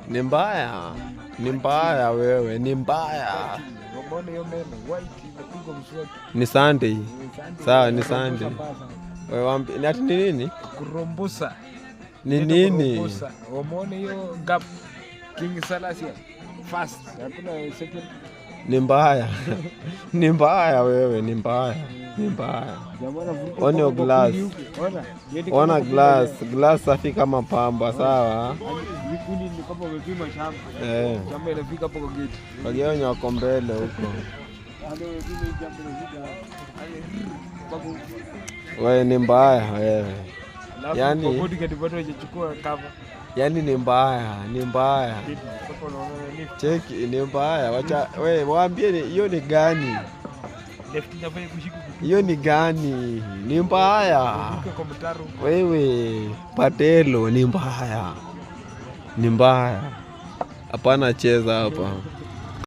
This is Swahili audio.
Ni mbaya. Ni mbaya wewe, ni mbaya. Ni Sunday. Sawa, ni Sunday. Wewe waambie ni ati nini? Kurombosa. Ni nini? Umeona hiyo gap King Salasia fast. Hakuna second. Ni mbaya. Ni mbaya wewe, ni mbaya. Ni mbaya. On your glass. Ona glass safi kama pamba, sawa? Vikundi ni kama umepima shamba. Shamba inafika hapo kwa gate. Wageni wako mbele huko. Wewe ni mbaya wewe. Yaani yaani ni mbaya, ni mbaya. Cheki ni mbaya. Wacha wewe waambie hiyo ni gani? Hiyo ni gani? Ni mbaya. Wewe Patelo ni mbaya. Ni mbaya. Hapana cheza hapa.